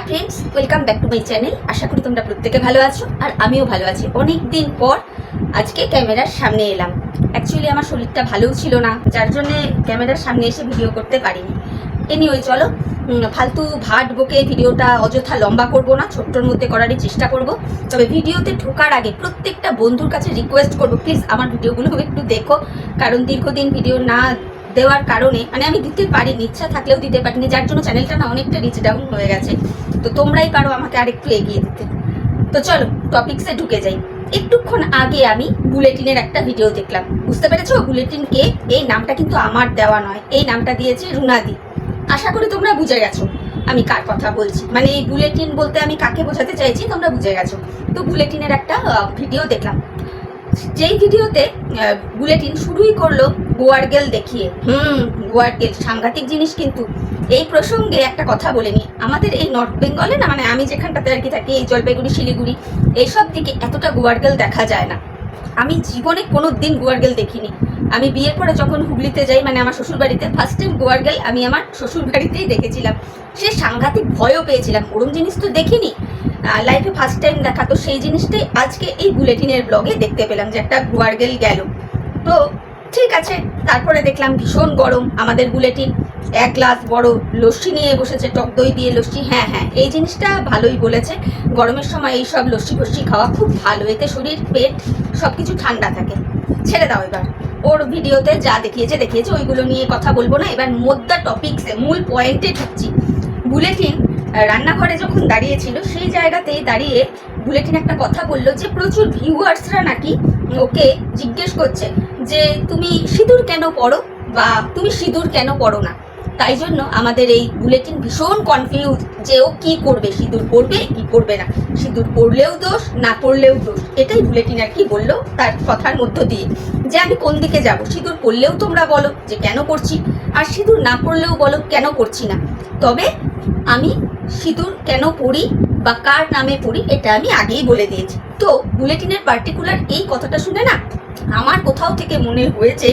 High friends, welcome back to my channel. আশা করি তোমরা প্রত্যেকে ভালো আছো আর আমিও ভালো আছি। অনেক দিন পর আজকে ক্যামেরার সামনে এলাম। অ্যাকচুয়ালি আমার শরীরটা ভালোও ছিল না, যার জন্যে ক্যামেরার সামনে এসে ভিডিও করতে পারিনি। এনিওয়ে চলো, ফালতু ভাট বকে ভিডিওটা অযথা লম্বা করব না, ছোট্টর মধ্যে করারই চেষ্টা করব। তবে ভিডিওতে ঢোকার আগে প্রত্যেকটা বন্ধুর কাছে রিকোয়েস্ট করব, প্লিজ আমার ভিডিওগুলো একটু দেখো। কারণ দীর্ঘদিন ভিডিও না দেওয়ার কারণে আমি দিতে পারিনি, ইচ্ছা থাকলেও দিতে পারিনি, যার জন্য চ্যানেলটা না অনেকটা রিচ ডাউন হয়ে গেছে। তো তোমরাই পারো আমাকে আরেকটু এগিয়ে দিতে। তো চলো টপিক্সে ঢুকে যাই। একটুক্ষণ আগে আমি বুলেটিনের একটা ভিডিও দেখলাম। বুঝতে পেরেছো বুলেটিন কে? এই নামটা কিন্তু আমার দেওয়া নয়, এই নামটা দিয়েছে রুনাদি। আশা করি তোমরা বুঝে গেছো আমি কার কথা বলছি, মানে এই বুলেটিন বলতে আমি কাকে বোঝাতে চাইছি তোমরা বুঝে গেছো। তো বুলেটিনের একটা ভিডিও দেখলাম, যেই ভিডিওতে বুলেটিন শুরুই করলো গোয়ার গেল দেখিয়ে। গোয়ার গেল সাংঘাতিক জিনিস। কিন্তু এই প্রসঙ্গে একটা কথা বলে নি, আমাদের এই নর্থ বেঙ্গলে না, মানে আমি যেখানটাতে আর কি থাকি, এই জলপাইগুড়ি শিলিগুড়ি এইসব দিকে এতটা গোয়ার গেল দেখা যায় না। আমি জীবনে কোনো দিন গোয়ার গেল দেখিনি। আমি বিয়ের পরে যখন হুগলিতে যাই, মানে আমার শ্বশুরবাড়িতে, ফার্স্ট টাইম গোয়ার গেল আমি আমার শ্বশুরবাড়িতেই দেখেছিলাম। সে সাংঘাতিক ভয়ও পেয়েছিলাম, ওরম জিনিস তো দেখিনি, লাইফে ফার্স্ট টাইম দেখা। তো সেই জিনিসটাই আজকে এই বুলেটিনের ব্লগে দেখতে পেলাম যে একটা গোয়ার গেল গেল। তো ঠিক আছে, তারপরে দেখলাম ভীষণ গরম আমাদের বুলেটিন। এক গ্লাস বড় লস্যি নিয়ে বসেছে, টক দই দিয়ে লস্যি। হ্যাঁ, এই জিনিসটা ভালোই বলেছে। গরমের সময় এই সব লস্যি ফস্যি খাওয়া খুব ভালো, এতে শরীর পেট সব কিছু ঠান্ডা থাকে। ছেড়ে দাও এবার, ওর ভিডিওতে যা দেখিয়েছে ওইগুলো নিয়ে কথা বলবো না। এবার মোদ্দা টপিক্সে, মূল পয়েন্টে ঢুকছি। বুলেটিন রান্নাঘরে যখন দাঁড়িয়েছিল, সেই জায়গাতেই দাঁড়িয়ে বুলেটিন একটা কথা বললো যে প্রচুর ভিউয়ার্সরা নাকি ওকে জিজ্ঞেস করছে যে তুমি সিঁদুর কেন পরো, বা তুমি সিঁদুর কেন পরো না। তাই জন্য আমাদের এই বুলেটিন ভীষণ কনফিউজ যে ও কি করবে, সিঁদুর পরবে কি পরবে না, সিঁদুর পরলেও দোষ না পরলেও দোষ। এটাই বুলেটিন আর কি বললো তার কথার মধ্য দিয়ে, যে আমি কোন দিকে যাব। সিঁদুর পরলেও তোমরা বলো যে কেন করছি, আর সিঁদুর না পরলেও বলো কেন করছি না। তবে আমি সিঁদুর কেন পরি বা কার নামে পরি এটা আমি আগেই বলে দিয়েছি। তো বুলেটিনের পার্টিকুলার এই কথাটা শুনে না আমার কোথাও থেকে মনে হয়েছে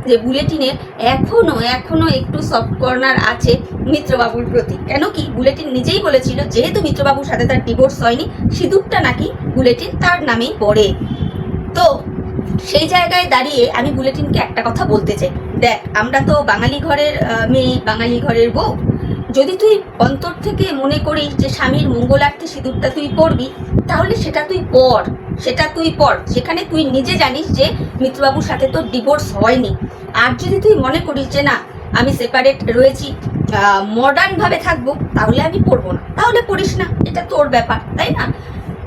যে বুলেটিনের এখনো একটু সফট কর্নার আছে মিত্রবাবুর প্রতি। কেন কি, বুলেটিন নিজেই বলেছিল যেহেতু মিত্রবাবুর সাথে তার ডিভোর্স হয়নি, সিঁদুরটা নাকি বুলেটিন তার নামেই পড়ে। তো সেই জায়গায় দাঁড়িয়ে আমি বুলেটিনকে একটা কথা বলতে চাই, দেখ আমরা তো বাঙালি ঘরের মেয়ে, বাঙালি ঘরের বউ। যদি তুই অন্তর থেকে মনে করিস যে স্বামীর মঙ্গলার্থে সিঁদুরটা তুই পরবি, তাহলে সেটা তুই পর, সেখানে তুই নিজে জানিস যে মিত্রবাবুর সাথে তোর ডিভোর্স হয়নি। আর যদি তুই মনে করিস যে না আমি সেপারেট রয়েছি, মডার্নভাবে থাকবো, তাহলে আমি পরবো না, তাহলে পড়িস না, এটা তোর ব্যাপার, তাই না?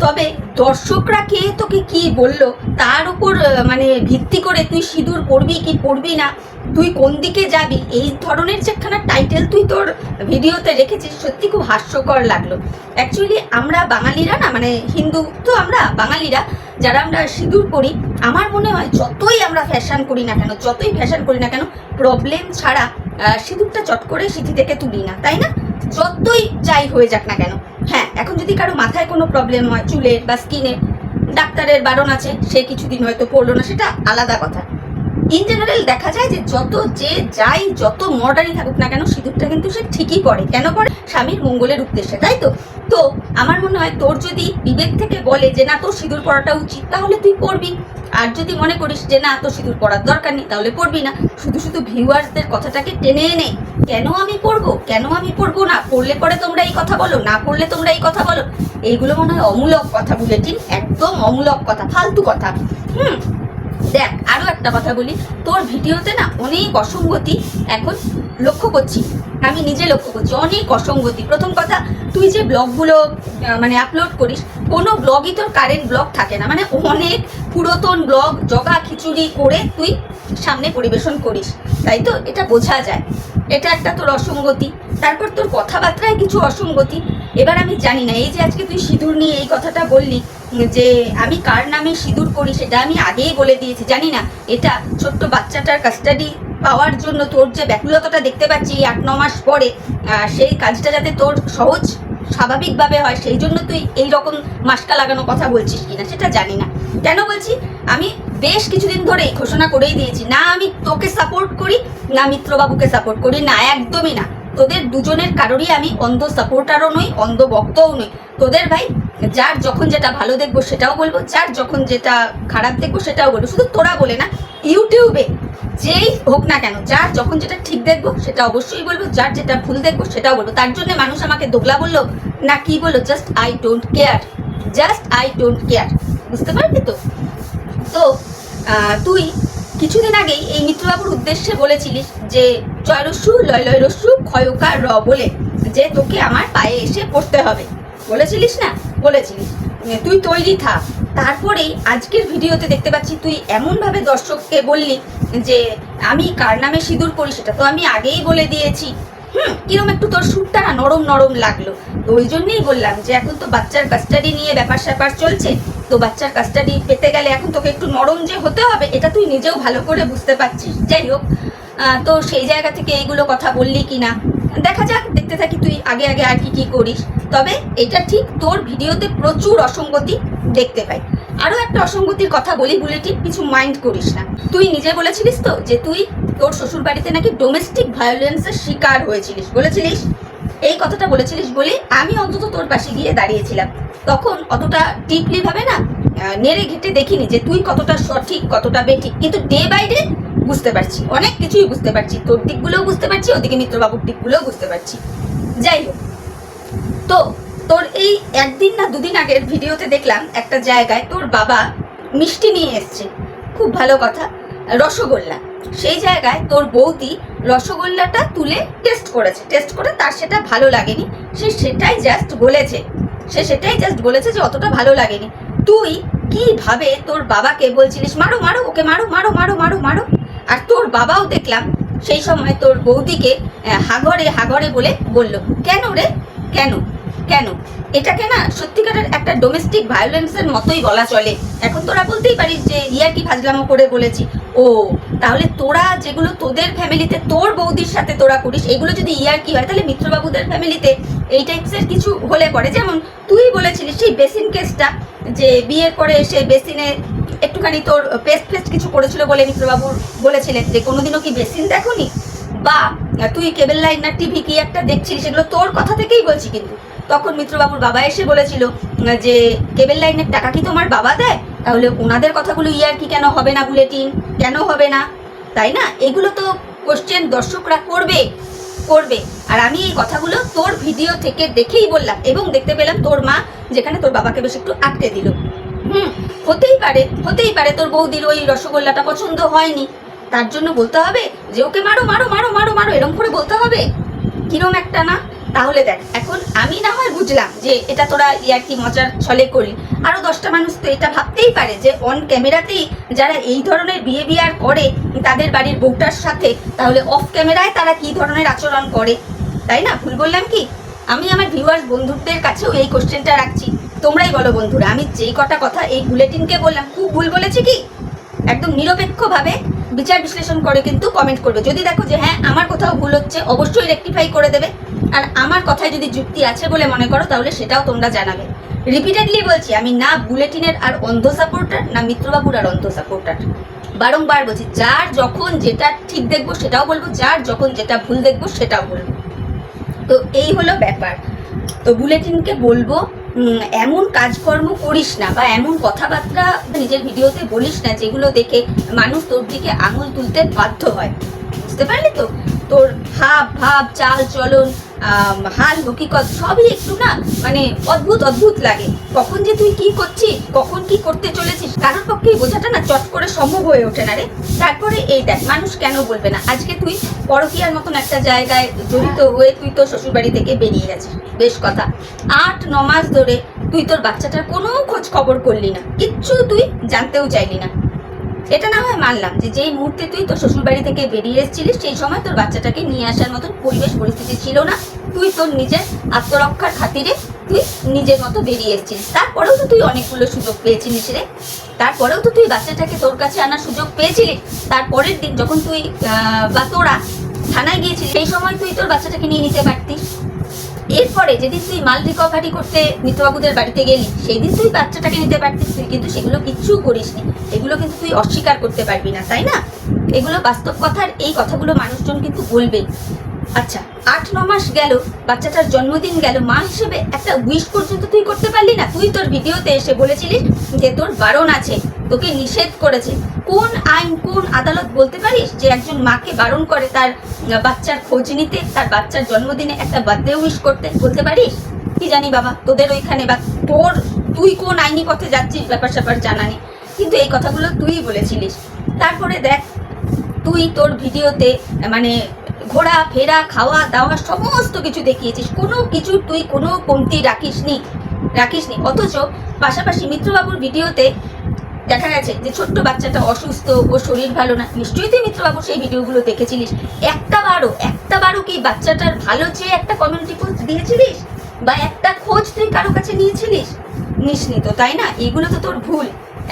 তবে দর্শকরা কে তোকে কি বললো তার উপর মানে ভিত্তি করে তুই সিঁদুর পরবি কি পরবি না, তুই কোন দিকে যাবি, এই ধরনের যে একখানা টাইটেল তুই তোর ভিডিওতে রেখেছিস, সত্যি খুব হাস্যকর লাগলো। অ্যাকচুয়ালি আমরা বাঙালিরা না, মানে হিন্দু তো আমরা বাঙালিরা যারা আমরা সিঁদুর পরি, আমার মনে হয় যতই আমরা ফ্যাশন করি না কেন, প্রবলেম ছাড়া সিঁদুরটা চট করে সিঁথি থেকে তুলি না, তাই না? যতই যাই হয়ে যাক না কেন। হ্যাঁ, এখন যদি কারো মাথায় কোনো প্রবলেম হয়, চুলের বা স্কিনের, ডাক্তারের বারণ আছে, সে কিছুদিন হয়তো পড়লো না, সেটা আলাদা কথা। ইন জেনারেল দেখা যায় যে যত মডার্নই থাকুক না কেন, সিঁদুরটা কিন্তু সে ঠিকই পড়ে। কেন পড়ে? স্বামীর মঙ্গলের উদ্দেশ্যে, তাই তো? তো আমার মনে হয় তোর যদি বিবেক থেকে বলে যে না তোর সিঁদুর পড়াটা উচিত, তাহলে তুই পড়বি। আর যদি মনে করিস যে না তোর সিঁদুর পড়ার দরকার নেই, তাহলে পড়বি না। শুধু ভিউয়ার্সদের কথাটাকে টেনে এনে কেন আমি পড়বো না, পড়লে পরে তোমরা এই কথা বলো, না পড়লে তোমরা এই কথা বলো, এইগুলো মনে হয় অমূলক কথা বুলেটিন, একদম অমূলক কথা, ফালতু কথা। দেখ আরো একটা কথা বলি, তোর ভিডিওতে না অনেক অসঙ্গতি এখন লক্ষ্য করছি, আমি নিজে লক্ষ্য করছি অনেক অসঙ্গতি। প্রথম কথা, তুই যে ব্লগগুলো মানে আপলোড করিস, কোনো ব্লগই তোর কারেন্ট ব্লগ থাকে না, মানে অনেক পুরাতন ব্লগ জগা খিচুড়ি করে তুই সামনে পরিবেশন করিস, তাই তো? এটা বোঝা যায়, এটা একটা তোর অসঙ্গতি। তারপর তোর কথাবার্তায় কিছু অসঙ্গতি। এবার আমি জানি না, এই যে আজকে তুই সিঁদুর নিয়ে এই কথাটা বললি যে আমি কার নামে সিঁদুর করি, সেটা আমি আগেই বলে দিয়েছি। জানি না এটা ছোট্ট বাচ্চাটার কাস্টাডি পাওয়ার জন্য তোর যে ব্যাকুলতাটা দেখতে পাচ্ছি 8-9 মাস পরে, সেই কাজটা যাতে তোর সহজ স্বাভাবিকভাবে হয়, সেই জন্য তুই এই রকম মাস্কা লাগানো কথা বলছিস কিনা সেটা জানি না। কেন বলছি, আমি বেশ কিছুদিন ধরে ঘোষণা করেই দিয়েছি, না আমি তোকে সাপোর্ট করি, না মিত্রবাবুকে সাপোর্ট করি, না একদমই না। তোদের দুজনের কারোরই আমি অন্ধ সাপোর্টারও নই, অন্ধ ভক্তও নই। তোদের ভাই যার যখন যেটা ভালো দেখবো সেটাও বলবো, যার যখন যেটা খারাপ দেখবো সেটাও বলবো। শুধু তোরা বলে না, ইউটিউবে যেই হোক না কেন, যার যখন যেটা ঠিক দেখবো সেটা অবশ্যই বলবো, যার যেটা ভুল দেখবো সেটাও বলবো। তার জন্য মানুষ আমাকে দোগলা বললো না কি বললো, just I don't care, just I don't care. বুঝতে পারবি তো? তো তুই কিছুদিন আগেই এই মিত্রবাবুর উদ্দেশ্যে বলেছিলিস যে জয়রস্যু লয় লয় রস্যু ক্ষয়কার র বলে যে তোকে আমার পায়ে এসে পড়তে হবে, বলেছিলিস না? বলেছিলিস। তুই তৈরি থাক। তারপরেই আজকের ভিডিওতে দেখতে পাচ্ছি তুই এমনভাবে দর্শককে বললি যে আমি কার নামে সিঁদুর করি সেটা তো আমি আগেই বলে দিয়েছি। কিরম একটু তোর সুরটা না নরম নরম লাগলো। তো ওই জন্যই বললাম যে এখন তো বাচ্চার কাস্টাডি নিয়ে ব্যাপার স্যাপার চলছে, তো বাচ্চার কাস্টাডি পেতে গেলে এখন তোকে একটু নরম যে হতে হবে এটা তুই নিজেও ভালো করে বুঝতে পারছিস। যাই হোক, তো সেই জায়গা থেকে এইগুলো কথা বললি কি না দেখা যাক, দেখতে থাকি তুই আগে আগে আর কি কি করিস। তবে এটা ঠিক তোর ভিডিওতে প্রচুর অসঙ্গতি দেখতে পাই। আরও একটা অসঙ্গতির কথা বলি, বুলেটিন কিছু মাইন্ড করিস না। তুই নিজে বলেছিলিস তো যে তুই তোর শ্বশুর বাড়িতে নাকি ডোমেস্টিক ভায়োলেন্সের শিকার হয়েছিলিস, বলেছিলিস। এই কথাটা বলেছিলিস বলে আমি অন্তত তোর পাশে গিয়ে দাঁড়িয়েছিলাম। তখন অতটা ডিপলি ভাবে না নেড়ে ঘেটে দেখিনি যে তুই কতটা সঠিক কতটা বেঠিক, কিন্তু ডে বাই ডে বুঝতে পারছি, অনেক কিছুই বুঝতে পারছি। তোর দিকগুলোও বুঝতে পারছি, ওদিকে মিত্রবাবুর দিকগুলোও বুঝতে পারছি। যাই হোক, তো তোর এই একদিন না দুদিন আগের ভিডিওতে দেখলাম একটা জায়গায় তোর বাবা মিষ্টি নিয়ে এসছে, খুব ভালো কথা, রসগোল্লা। সেই জায়গায় তোর বৌদি রসগোল্লাটা তুলে টেস্ট করেছে, টেস্ট করে তার সেটা ভালো লাগেনি, সে সেটাই জাস্ট বলেছে যে অতটা ভালো লাগেনি। তুই কিভাবে তোর বাবাকে বলছিলিস মারো মারো ওকে, মারো মারো মারো মারো মারো, আর তোর বাবাও দেখলাম সেই সময় তোর বৌদিকে হাগরে হাগরে বলে বলল। কেন রে, কেন কেন? এটাকে না সত্যিকারের একটা ডোমেস্টিক ভায়োলেন্সের মতোই বলা চলে। এখন তোরা বলতেই পারিস যে ইয়ার্কি ফাজলামো করে বলেছি। ও তাহলে তোরা যেগুলো তোদের ফ্যামিলিতে তোর বৌদির সাথে তোরা করিস, এগুলো যদি ইয়ার্কি হয় তাহলে মিত্রবাবুদের ফ্যামিলিতে এই টাইপসের কিছু হলে পরে, যেমন তুই বলেছিলিস সেই বেসিন কেসটা, যে বিয়ের পরে এসে বেসিনে একটুখানি তোর পেস্ট কিছু করেছিল বলে মিত্রবাবুর বলেছিলেন যে কোনোদিনও কি বেসিন দেখোনি, বা তুই কেবল লাইন না টিভি কি একটা দেখছিলিস, সেগুলো তোর কথা থেকেই বলছি। কিন্তু তখন মিত্রবাবুর বাবা এসে বলেছিল যে কেবল লাইনের টাকা কি তোমার বাবা দেয়, তাহলে ওনাদের কথাগুলো ইয়ার্কি কেন হবে না, বুলেটিন কেন হবে না, তাই না? এগুলো তো কোশ্চেন দর্শকরা করবে। আর আমি এই কথাগুলো তোর ভিডিও থেকে দেখেই বললাম, এবং দেখতে পেলাম তোর মা যেখানে তোর বাবাকে বেশ একটু আটকে দিল। হতেই পারে তোর বৌদির ওই রসগোল্লাটা পছন্দ হয়নি, তার জন্য বলতে হবে যে ওকে মারো মারো মারো মারো মারো, এরকম করে বলতে হবে? কিরম একটা না? তাহলে দেখ, এখন আমি না হয় বুঝলাম যে এটা তোরা ইয়ার্কি মজার ছলে করলি, আরো 10টা মানুষ তো এটা ভাবতেই পারে যে অন ক্যামেরাতেই যারা এই ধরনের বিহেভিয়ার করে তাদের বাড়ির বউটার সাথে, তাহলে অফ ক্যামেরায় তারা কি ধরনের আচরণ করে, তাই না? ভুল বললাম কি? আমি আমার ভিউয়ার্স বন্ধুদের কাছেও এই কোশ্চেনটা রাখছি, তোমরাই বলো বন্ধুরা, আমি যেই কটা কথা এই বুলেটিনকে বললাম খুব ভুল বলেছি কি? একদম নিরপেক্ষভাবে বিচার বিশ্লেষণ করে কিন্তু কমেন্ট করবে। যদি দেখো যে হ্যাঁ আমার কোথাও ভুল হচ্ছে, অবশ্যই রেকটিফাই করে দেবে। আর আমার কথায় যদি যুক্তি আছে বলে মনে করো তাহলে সেটাও তোমরা জানাবে। রিপিটেডলি বলছি, আমি না বুলেটিনের আর অন্ধ সাপোর্টার, না মিত্রবাবুর আর অন্ধ সাপোর্টার। বারংবার বলছি, যার যখন যেটা ঠিক দেখবো সেটাও বলবো, যার যখন যেটা ভুল দেখবো সেটাও বলবো। তো এই হলো ব্যাপার। তো বুলেটিনকে বলবো এমন কাজকর্ম করিস না বা এমন কথাবার্তা নিজের ভিডিওতে বলিস না যেগুলো দেখে মানুষ তোর দিকে আঙুল তুলতে বাধ্য হয়। বুঝতে পারলি তো? তোর হাব ভাব চাল চলন হাল হকিকত সবই একটু না মানে অদ্ভুত লাগে। কখন যে তুই কি করছিস, কখন কি করতে চলেছিস, কারোর পক্ষেই বোঝাটা না চট করে সম্ভব হয়ে ওঠে না রে। তারপরে এই দেখ, মানুষ কেন বলবে না, আজকে তুই পরকীয়ার মতন একটা জায়গায় জড়িত হয়ে তুই তোর শ্বশুরবাড়ি থেকে বেরিয়ে গেছিস, বেশ কথা। 8-9 মাস ধরে তুই তোর বাচ্চাটার কোনো খোঁজ খবর করলি না, কিচ্ছু তুই জানতেও চাইলি না। এটা না হয় মানলাম যে যেই মুহূর্তে তুই তোর শ্বশুরবাড়ি থেকে বেরিয়ে এসেছিলিস সেই সময় তোর বাচ্চাটাকে নিয়ে আসার মতন পরিবেশ পরিস্থিতি ছিল না, তুই তোর নিজের আত্মরক্ষার খাতিরে তুই নিজের মতো বেরিয়ে এসেছিলিস। তারপরেও তো তুই অনেকগুলো সুযোগ পেয়েছিলিস রে, তারপরেও তো তুই বাচ্চাটাকে তোর কাছে আনার সুযোগ পেয়েছিলিস। তারপরের দিন যখন তুই বা তোরা থানায় গিয়েছিলিস সেই সময় তুই তোর বাচ্চাটাকে নিয়ে নিতে পারতিস। এরপরে যেদিন তুই মাল রিকভারি করতে মিত্রবাবুদের বাড়িতে গেলি সেই দিন তুই বাচ্চাটাকে নিতে পারতিস, তুই কিন্তু সেগুলো কিচ্ছু করিসনি। এগুলো কিন্তু তুই অস্বীকার করতে পারবি না, তাই না? এগুলো বাস্তব কথার, এই কথাগুলো মানুষজন কিন্তু বলবেই। আচ্ছা 8-9 মাস গেল, বাচ্চাটার জন্মদিন গেল, মা হিসেবে একটা উইশ পর্যন্ত তুই করতে পারলি না? তুই তোর ভিডিওতে এসে বলেছিলিস যে তোর বারণ আছে, তোকে নিষেধ করেছে। কোন আইন, কোন আদালত বলতে পারিস যে একজন মাকে বারণ করে তার বাচ্চার খোঁজ নিতে, তার বাচ্চার জন্মদিনে একটা বার্থডে উইশ করতে? বলতে পারিস? কি জানি বাবা তোদের ওইখানে, বা তুই কোন আইনি পথে যাচ্ছিস ব্যাপার স্যাপার জানা নেই, কিন্তু এই কথাগুলো তুই বলেছিলিস। তারপরে দেখ, তুই তোর ভিডিওতে মানে ঘোরা ফেরা, খাওয়া দাওয়া সমস্ত কিছু দেখিয়েছিস, কোনো কিছু তুই কোনো কমতি রাখিসনি। অথচ পাশাপাশি মিত্রবাবুর ভিডিওতে দেখা গেছে যে ছোট্ট বাচ্চাটা অসুস্থ, ও শরীর ভালো না। নিশ্চয়ই তুই মিত্রবাবুর সেই ভিডিওগুলো দেখেছিলিস। একটা বারও কি বাচ্চাটার ভালো চেয়ে একটা কমিউনিটি পোস্ট দিয়েছিলিস, বা একটা খোঁজ তুই কারো কাছে নিয়েছিলিস? নিসনি তো, তাই না? এগুলো তো তোর ভুল।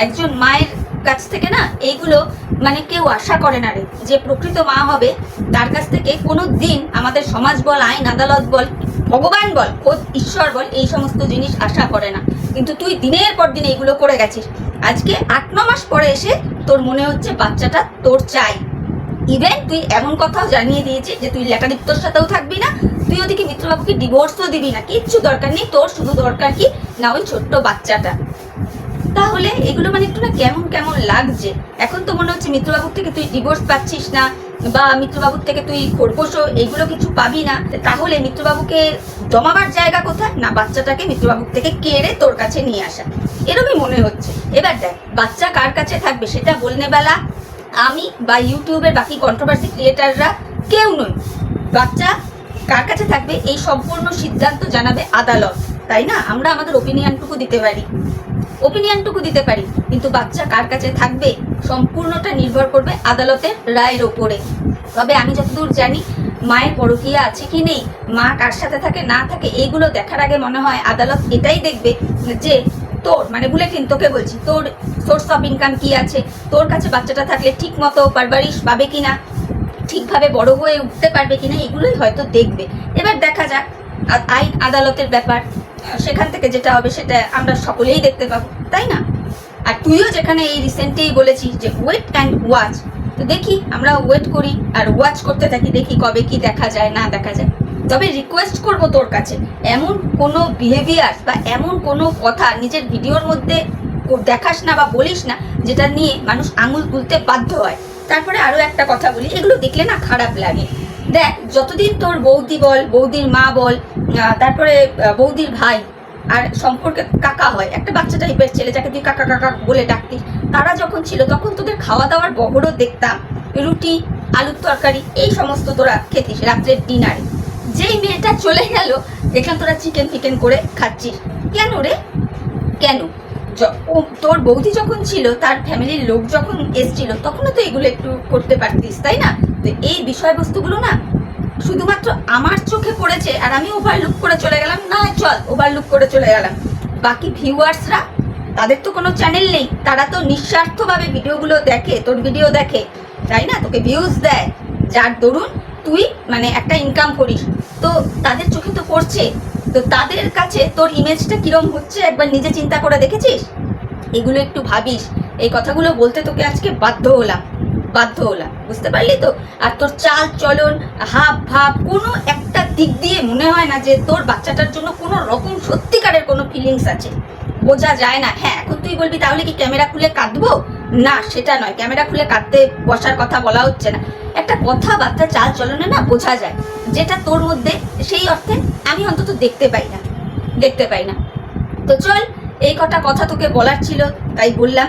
একজন মায়ের কাছ থেকে না এইগুলো মানে কেউ আশা করে না রে, যে প্রকৃত মা হবে তার কাছ থেকে কোনো দিন আমাদের সমাজ বল, আইন আদালত বল, ভগবান বল, খোদ ঈশ্বর বল, এই সমস্ত জিনিস আশা করে না। কিন্তু তুই দিনের পর দিন এইগুলো করে গেছিস। আজকে 8-9 মাস পরে এসে তোর মনে হচ্ছে বাচ্চাটা তোর চাই। ইভেন তুই এমন কথাও জানিয়ে দিয়েছিস যে তুই লেটাদীপ্তর সাথেও থাকবি না, তুই ওদিকে মিত্রবাবুকে ডিভোর্সও দিবি না, কিচ্ছু দরকার নেই তোর। শুধু দরকার কি না ওই ছোট্ট বাচ্চাটা। তাহলে এগুলো মানে একটু না কেমন কেমন লাগছে। এখন তো মনে হচ্ছে মিত্রবাবুর থেকে তুই ডিভোর্স পাচ্ছিস না, বা মিত্রবাবুর থেকে তুই খোরপোশো এইগুলো কিছু পাবি না। তাহলে মিত্রবাবুকে জমাবার জায়গা কোথায়? না বাচ্চাটাকে মিত্রবাবুর থেকে কেড়ে তোর কাছে নিয়ে আসা, এরকমই মনে হচ্ছে। এবার দেখ, বাচ্চা কার কাছে থাকবে সেটা বলনে বেলা আমি বা ইউটিউবের বাকি কন্ট্রোভার্সি ক্রিয়েটাররা কেউ নই। বাচ্চা কার কাছে থাকবে এই সম্পূর্ণ সিদ্ধান্ত জানাবে আদালত, তাই না? আমরা আমাদের ওপিনিয়নটুকু দিতে পারি, কিন্তু বাচ্চা কার কাছে থাকবে সম্পূর্ণটা নির্ভর করবে আদালতের রায়ের ওপরে। তবে আমি যতদূর জানি, মায়ের পরকীয়া আছে কি নেই, মা কার সাথে থাকে না থাকে, এইগুলো দেখার আগে মনে হয় আদালত এটাই দেখবে যে তোর মানে বুলেটিন, তোকে বলছি, তোর সোর্স অফ ইনকাম কি আছে, তোর কাছে বাচ্চাটা থাকলে ঠিক মতো পারবারিশ পাবে কিনা, ঠিকভাবে বড় হয়ে উঠতে পারবে কিনা, এগুলোই হয়তো দেখবে। এবার দেখা যাক আইন আদালতের ব্যাপার, সেখান থেকে যেটা হবে সেটা আমরা সকলেই দেখতে পাবো, তাই না? আর তুইও যেখানে এই রিসেন্টলি বলেছিস যে ওয়েট অ্যান্ড ওয়াচ, তো দেখি আমরা ওয়েট করি আর ওয়াচ করতে থাকি, দেখি কবে কি দেখা যায় না দেখা যায়। তবে রিকোয়েস্ট করব তোর কাছে, এমন কোনো বিহেভিয়ার বা এমন কোনো কথা নিজের ভিডিওর মধ্যে দেখাস না বা বলিস না যেটা নিয়ে মানুষ আঙুল তুলতে বাধ্য হয়। তারপরে আরও একটা কথা বলি, এগুলো দেখলে না খারাপ লাগে। দেখ, যতদিন তোর বৌদি বল, বৌদির মা বল, তারপরে বৌদির ভাই, আর সম্পর্কে কাকা হয় একটা বাচ্চা টাইপের ছেলে যাকে তুই কাকা কাকা বলে ডাকতিস, তারা যখন ছিল তখন তোদের খাওয়া দাওয়ার বহরও দেখতাম, রুটি, আলুর তরকারি, এই সমস্ত তোরা খেতিস রাত্রের ডিনারে। যেই মেয়েটা চলে গেল দেখলাম তোরা চিকেন ফিকেন করে খাচ্ছিস। কেন রে, কেন? তোর বৌদি যখন ছিল, তার ফ্যামিলির লোক যখন এসছিল, তখনও তো এগুলো একটু করতে পারতিস, তাই না? তো এই বিষয়বস্তুগুলো না শুধুমাত্র আমার চোখে পড়েছে আর আমি ওভারলুক করে চলে গেলাম, না চল ওভারলুক করে চলে গেলাম। বাকি ভিউয়ার্সরা, তাদের তো কোনো চ্যানেল নেই, তারা তো নিঃস্বার্থভাবে ভিডিওগুলো দেখে, তোর ভিডিও দেখে, তাই না? তোকে ভিউজ দেয়, যার দরুন তুই মানে একটা ইনকাম করিস, তো তাদের চোখে তো পড়ছে। তো তাদের কাছে তোর ইমেজটা কিরম হচ্ছে একবার নিজে চিন্তা করে দেখেছিস? এগুলো একটু ভাবিস। এই কথাগুলো বলতে তোকে আজকে বাধ্য হলাম, বুঝতে পারলি তো? আর তোর চাল চলন, হাব ভাব, কোনো একটা দিক দিয়ে মনে হয় না যে তোর বাচ্চাটার জন্য কোনো রকম সত্যিকারের কোনো ফিলিংস আছে, বোঝা যায় না। হ্যাঁ, এখন তুই বলবি তাহলে কি ক্যামেরা খুলে কাঁদবো? না, সেটা নয়, ক্যামেরা খুলে কাঁদতে বসার কথা বলা হচ্ছে না। একটা কথাবার্তা চাল চলনে না বোঝা যায়, যেটা তোর মধ্যে সেই অর্থে আমি অন্তত দেখতে পাই না। তো চল, এই কটা কথা তোকে বলার ছিল, তাই বললাম।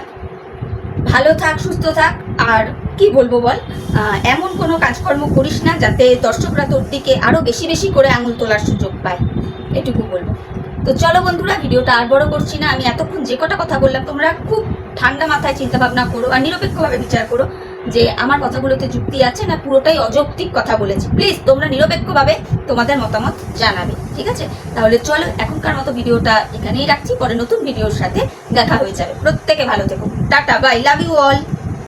ভালো থাক, সুস্থ থাক, আর কি বলবো বল, এমন কোনো কাজকর্ম করিস না যাতে দর্শকরা তোর দিকে আরো বেশি বেশি করে আঙুল তোলার সুযোগ পায়, এটুকু বলবো। তো চলো বন্ধুরা, ভিডিওটা আর বড় করছি না। আমি এতক্ষণ যে কটা কথা বললাম তোমরা খুব ঠান্ডা মাথায় চিন্তা ভাবনা করো আর নিরপেক্ষভাবে বিচার করো যে আমার কথাগুলোতে যুক্তি আছে না পুরোটাই অযৌক্তিক কথা বলেছি। প্লিজ তোমরা নিরপেক্ষভাবে তোমাদের মতামত জানাবে, ঠিক আছে? তাহলে চলো, এখনকার মতো ভিডিওটা এখানেই রাখছি, পরে নতুন ভিডিওর সাথে দেখা হয়ে যাবে। প্রত্যেকে ভালো থেকো, tata, bye, love you all.